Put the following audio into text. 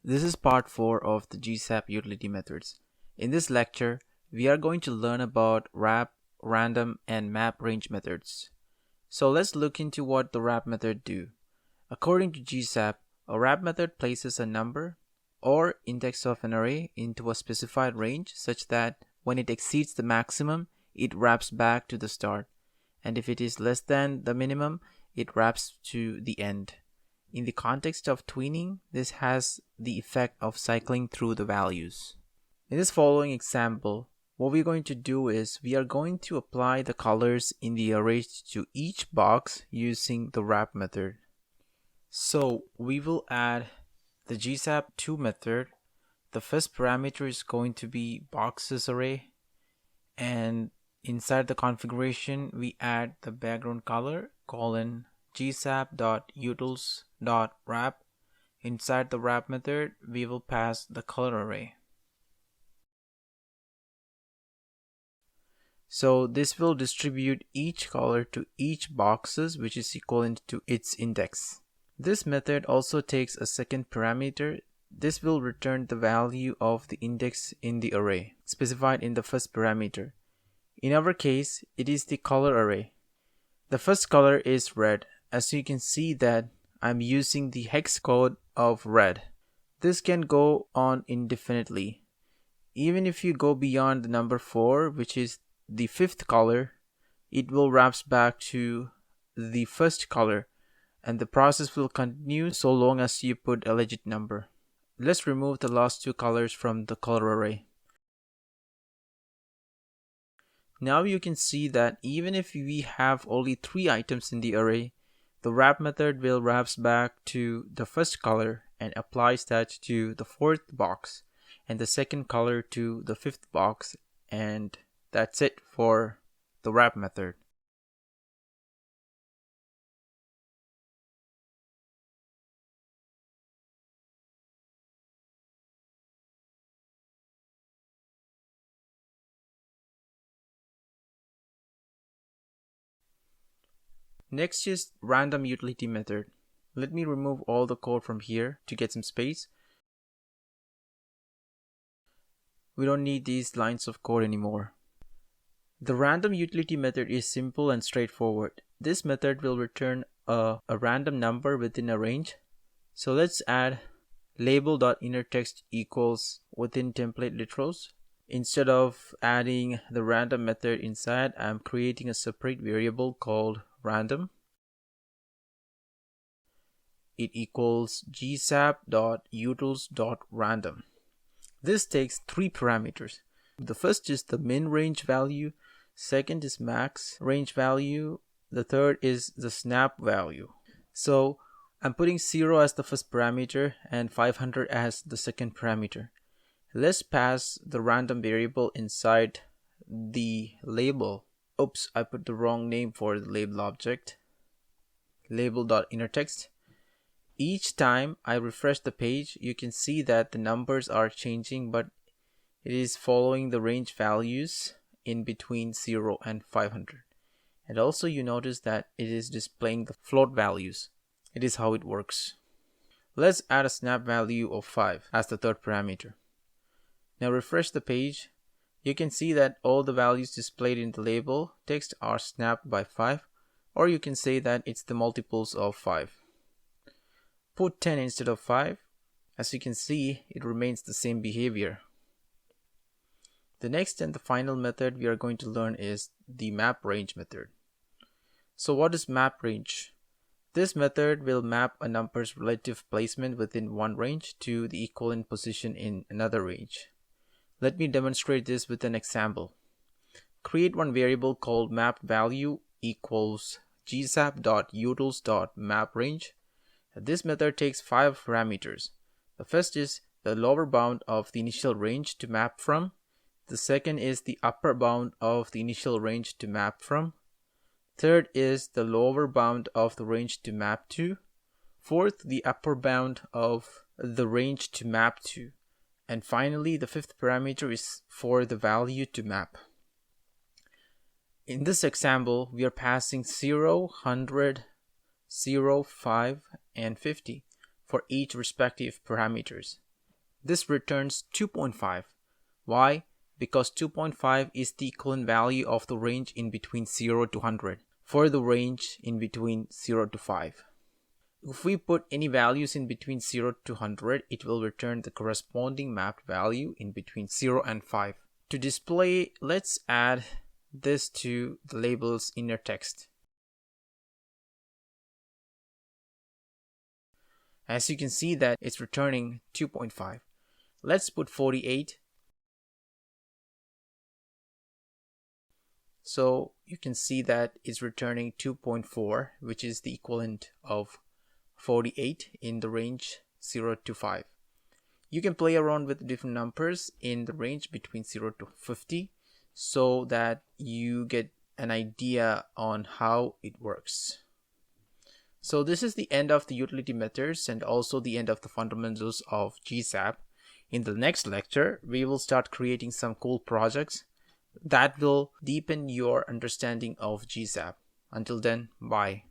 This is part 4 of the GSAP utility methods. In this lecture, we are going to learn about wrap, random, and map range methods. So let's look into what the wrap method do. According to GSAP, a wrap method places a number or index of an array into a specified range such that when it exceeds the maximum, it wraps back to the start, and if it is less than the minimum, it wraps to the end. In the context of tweening, this has the effect of cycling through the values. In this following example, what we're going to do is we are going to apply the colors in the array to each box using the wrap method. So we will add the GSAP2 method. The first parameter is going to be boxes array, and inside the configuration we add the background color colon gsap.utils.wrap. Inside the wrap method, we will pass the color array. So this will distribute each color to each boxes, which is equivalent to its index. This method also takes a second parameter. This will return the value of the index in the array, specified in the first parameter. In our case, it is the color array. The first color is red. As you can see that I'm using the hex code of red. This can go on indefinitely. Even if you go beyond the number 4, which is the fifth color, it will wraps back to the first color, and the process will continue so long as you put a legit number. Let's remove the last two colors from the color array. Now you can see that even if we have only 3 items in the array, the wrap method will wraps back to the first color and applies that to the 4th box and the second color to the 5th box, and that's it for the wrap method. Next is random utility method. Let me remove all the code from here to get some space. We don't need these lines of code anymore. The random utility method is simple and straightforward. This method will return a random number within a range. So let's add label.innerText equals within template literals. Instead of adding the random method inside, I'm creating a separate variable called random. It equals gsap.utils.random. This takes 3 parameters. The first is the min range value, second is max range value, the third is the snap value. So I'm putting 0 as the first parameter and 500 as the second parameter. Let's pass the random variable inside the label. Oops, I put the wrong name for the label object. Label.innerText. Each time I refresh the page, you can see that the numbers are changing, but it is following the range values in between 0 and 500. And also you notice that it is displaying the float values. It is how it works. Let's add a snap value of 5 as the third parameter. Now refresh the page. You can see that all the values displayed in the label text are snapped by 5, or you can say that it's the multiples of 5. Put 10 instead of 5. As you can see, it remains the same behavior. The next and the final method we are going to learn is the map range method. So what is map range? This method will map a number's relative placement within one range to the equivalent position in another range. Let me demonstrate this with an example. Create one variable called mapValue equals gsap.utils.mapRange. This method takes 5 parameters. The first is the lower bound of the initial range to map from. The second is the upper bound of the initial range to map from. Third is the lower bound of the range to map to. Fourth, the upper bound of the range to map to. And finally, the 5th parameter is for the value to map. In this example, we are passing 0, 100, 0, 5, and 50 for each respective parameters. this returns 2.5. Why? Because 2.5 is the equivalent value of the range in between 0 to 100 for the range in between 0 to 5. If we put any values in between 0 to 100, it will return the corresponding mapped value in between 0 and 5. To display, let's add this to the label's inner text. As you can see that it's returning 2.5. Let's put 48. So you can see that it's returning 2.4, which is the equivalent of 48 in the range 0 to 5. You can play around with different numbers in the range between 0 to 50 so that you get an idea on how it works. So this is the end of the utility methods and also the end of the fundamentals of GSAP. In the next lecture, we will start creating some cool projects that will deepen your understanding of GSAP. Until then, bye.